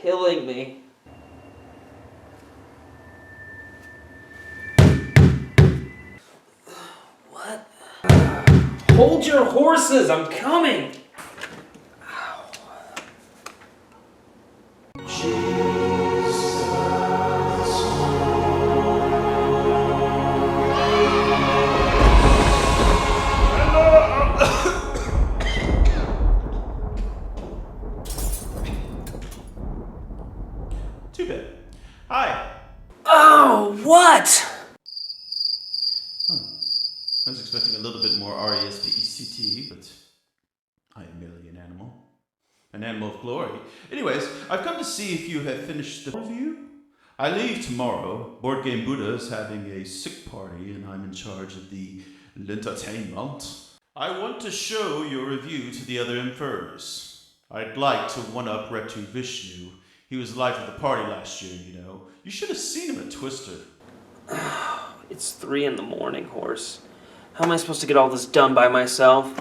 killing me. What? Hold your horses, I'm coming! Too bad. Hi. Oh, what? I was expecting a little bit more R-E-S-P-E-C-T, but I am merely an animal. An animal of glory. Anyways, I've come to see if you have finished the review. I leave tomorrow. Board Game Buddha is having a sick party, and I'm in charge of the entertainment. I want to show your review to the other inferrs. I'd like to one-up Retu Vishnu. He was the life of the party last year, you know. You should have seen him at Twister. It's 3 in the morning, horse. How am I supposed to get all this done by myself?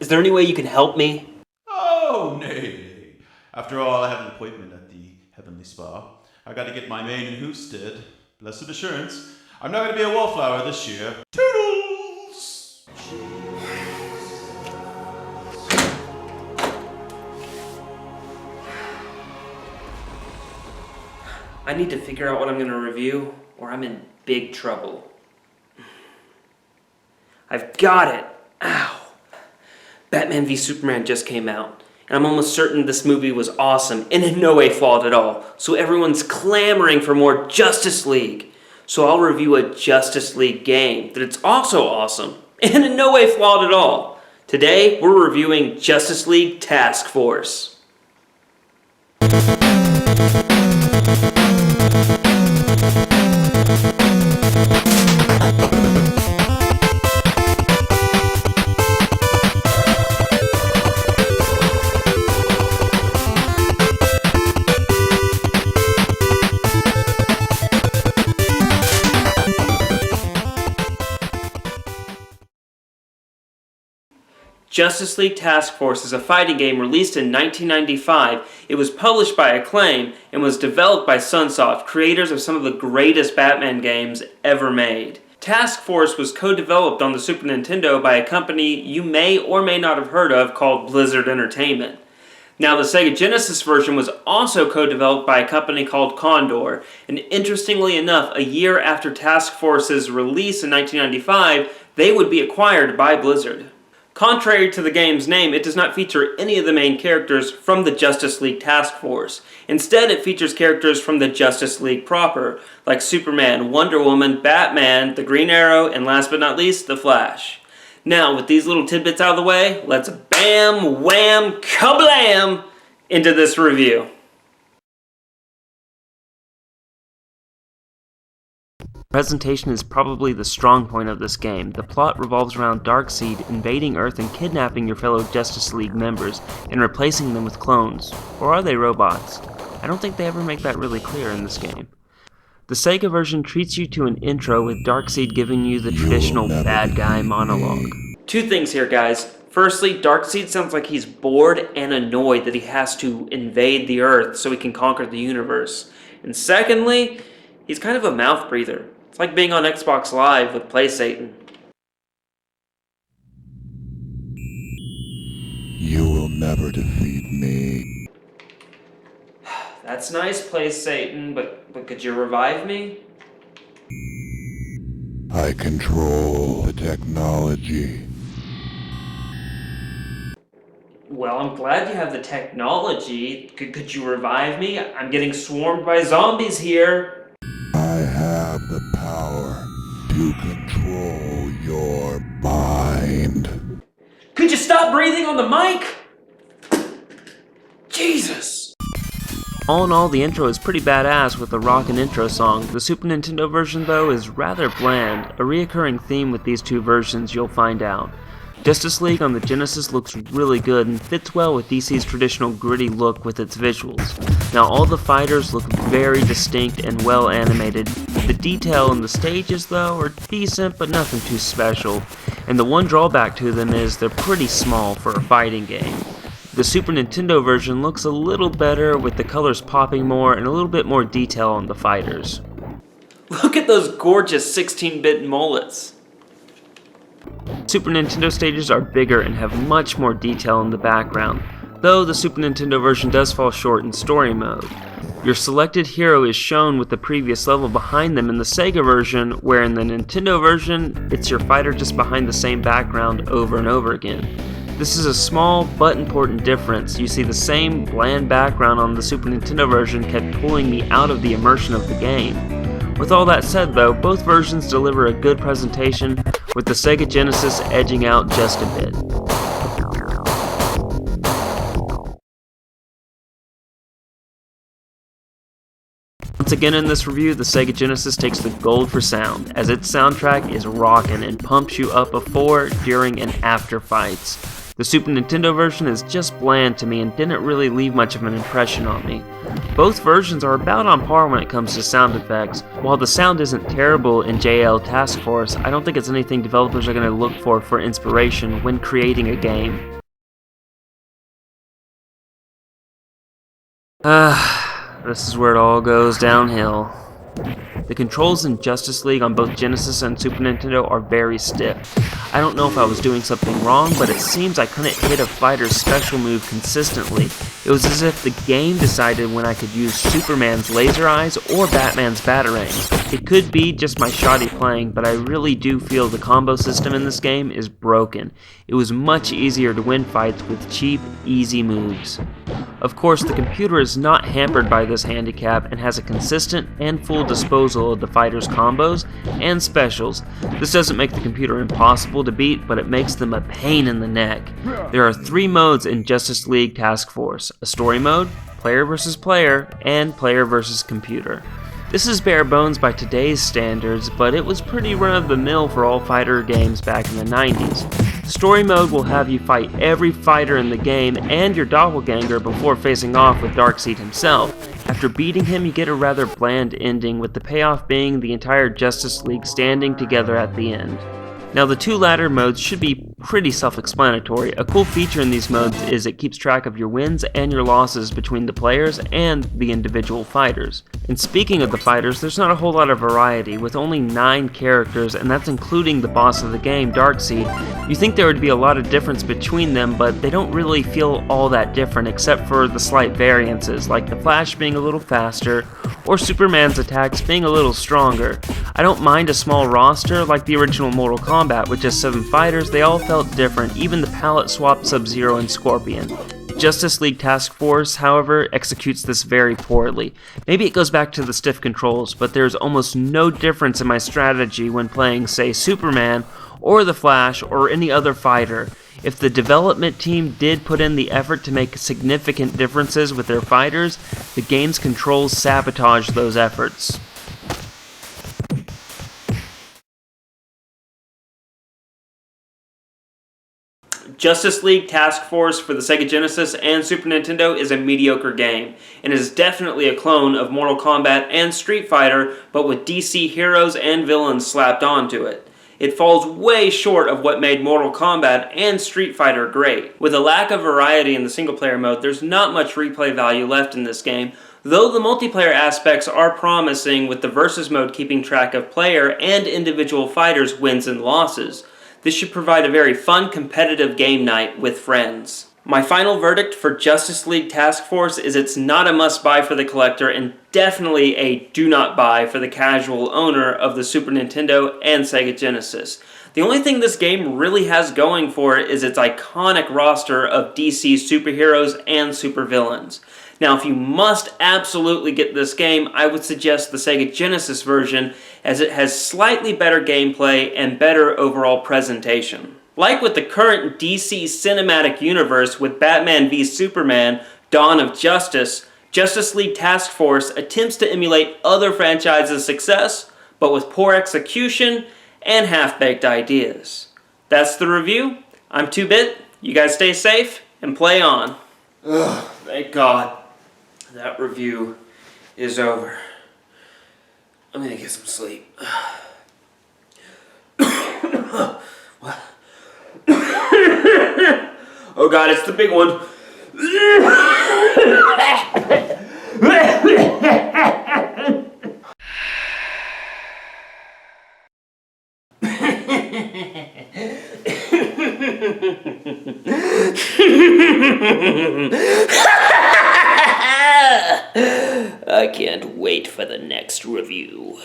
Is there any way you can help me? Oh, nay. After all, I have an appointment at the Heavenly Spa. I gotta get my mane in Hoofstead. Blessed assurance. I'm not gonna be a wallflower this year. Toodles! I need to figure out what I'm going to review, or I'm in big trouble. I've got it! Ow! Batman v Superman just came out, and I'm almost certain this movie was awesome and in no way flawed at all, so everyone's clamoring for more Justice League. So I'll review a Justice League game that's also awesome and in no way flawed at all. Today, we're reviewing Justice League Task Force. Justice League Task Force is a fighting game released in 1995. It was published by Acclaim and was developed by Sunsoft, creators of some of the greatest Batman games ever made. Task Force was co-developed on the Super Nintendo by a company you may or may not have heard of called Blizzard Entertainment. Now, the Sega Genesis version was also co-developed by a company called Condor, and interestingly enough, a year after Task Force's release in 1995, they would be acquired by Blizzard. Contrary to the game's name, it does not feature any of the main characters from the Justice League Task Force. Instead, it features characters from the Justice League proper, like Superman, Wonder Woman, Batman, the Green Arrow, and last but not least, the Flash. Now, with these little tidbits out of the way, let's bam, wham, kablam into this review. Presentation is probably the strong point of this game. The plot revolves around Darkseid invading Earth and kidnapping your fellow Justice League members and replacing them with clones. Or are they robots? I don't think they ever make that really clear in this game. The Sega version treats you to an intro with Darkseid giving you the traditional bad guy monologue. Two things here, guys. Firstly, Darkseid sounds like he's bored and annoyed that he has to invade the Earth so he can conquer the universe. And secondly, he's kind of a mouth breather. It's like being on Xbox Live with Play Satan. You will never defeat me. That's nice, Play Satan, but could you revive me? I control the technology. Well, I'm glad you have the technology. Could you revive me? I'm getting swarmed by zombies here. I have the power to control your mind. Could you stop breathing on the mic? Jesus! All in all, the intro is pretty badass with a rockin' intro song. The Super Nintendo version, though, is rather bland. A reoccurring theme with these two versions, you'll find out. Justice League on the Genesis looks really good and fits well with DC's traditional gritty look with its visuals. Now, all the fighters look very distinct and well animated. The detail in the stages, though, are decent but nothing too special. And the one drawback to them is they're pretty small for a fighting game. The Super Nintendo version looks a little better with the colors popping more and a little bit more detail on the fighters. Look at those gorgeous 16-bit mullets! Super Nintendo stages are bigger and have much more detail in the background, though the Super Nintendo version does fall short in story mode. Your selected hero is shown with the previous level behind them in the Sega version, where in the Nintendo version, it's your fighter just behind the same background over and over again. This is a small but important difference. You see, the same bland background on the Super Nintendo version kept pulling me out of the immersion of the game. With all that said though, both versions deliver a good presentation, with the Sega Genesis edging out just a bit. Once again in this review, the Sega Genesis takes the gold for sound, as its soundtrack is rockin' and pumps you up before, during, and after fights. The Super Nintendo version is just bland to me and didn't really leave much of an impression on me. Both versions are about on par when it comes to sound effects. While the sound isn't terrible in JL Task Force, I don't think it's anything developers are going to look for inspiration when creating a game. This is where it all goes downhill. The controls in Justice League on both Genesis and Super Nintendo are very stiff. I don't know if I was doing something wrong, but it seems I couldn't hit a fighter's special move consistently. It was as if the game decided when I could use Superman's laser eyes or Batman's batarangs. It could be just my shoddy playing, but I really do feel the combo system in this game is broken. It was much easier to win fights with cheap, easy moves. Of course, the computer is not hampered by this handicap and has a consistent and full disposal of the fighter's combos and specials. This doesn't make the computer impossible to beat, but it makes them a pain in the neck. There are 3 modes in Justice League Task Force: a story mode, player versus player, and player versus computer. This is bare bones by today's standards, but it was pretty run-of-the-mill for all fighter games back in the 90s. Story mode will have you fight every fighter in the game and your doppelganger before facing off with Darkseid himself. After beating him, you get a rather bland ending, with the payoff being the entire Justice League standing together at the end. Now, the 2 latter modes should be pretty self-explanatory. A cool feature in these modes is it keeps track of your wins and your losses between the players and the individual fighters. And speaking of the fighters, there's not a whole lot of variety, with only 9 characters, and that's including the boss of the game, Darkseid. You think there would be a lot of difference between them, but they don't really feel all that different except for the slight variances, like the Flash being a little faster, or Superman's attacks being a little stronger. I don't mind a small roster like the original Mortal Kombat with just 7 fighters. They all felt different, even the palette swapped Sub-Zero and Scorpion. Justice League Task Force, however, executes this very poorly. Maybe it goes back to the stiff controls, but there's almost no difference in my strategy when playing, say, Superman, or the Flash, or any other fighter. If the development team did put in the effort to make significant differences with their fighters, the game's controls sabotage those efforts. Justice League Task Force for the Sega Genesis and Super Nintendo is a mediocre game, and is definitely a clone of Mortal Kombat and Street Fighter, but with DC heroes and villains slapped onto it. It falls way short of what made Mortal Kombat and Street Fighter great. With a lack of variety in the single-player mode, there's not much replay value left in this game, though the multiplayer aspects are promising, with the Versus mode keeping track of player and individual fighters' wins and losses. This should provide a very fun, competitive game night with friends. My final verdict for Justice League Task Force is it's not a must-buy for the collector, and definitely a do-not-buy for the casual owner of the Super Nintendo and Sega Genesis. The only thing this game really has going for it is its iconic roster of DC superheroes and supervillains. Now, if you must absolutely get this game, I would suggest the Sega Genesis version, as it has slightly better gameplay and better overall presentation. Like with the current DC cinematic universe with Batman v Superman, Dawn of Justice, Justice League Task Force attempts to emulate other franchises' success, but with poor execution and half-baked ideas. That's the review. I'm 2-Bit. You guys stay safe and play on. Ugh, thank God. That review is over. I'm gonna get some sleep. What? Oh God, it's the big one. I can't wait for the next review.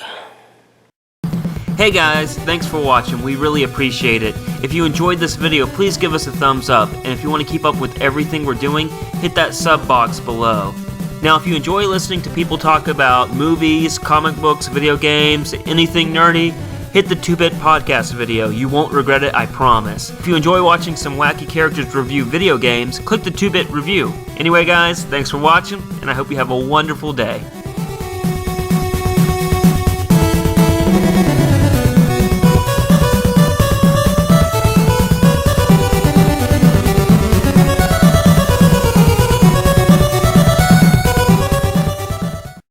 Hey guys, thanks for watching. We really appreciate it. If you enjoyed this video, please give us a thumbs up. And if you want to keep up with everything we're doing, hit that sub box below. Now, if you enjoy listening to people talk about movies, comic books, video games, anything nerdy, hit the 2-Bit Podcast video. You won't regret it, I promise. If you enjoy watching some wacky characters review video games, click the 2-Bit Review. Anyway guys, thanks for watching, and I hope you have a wonderful day.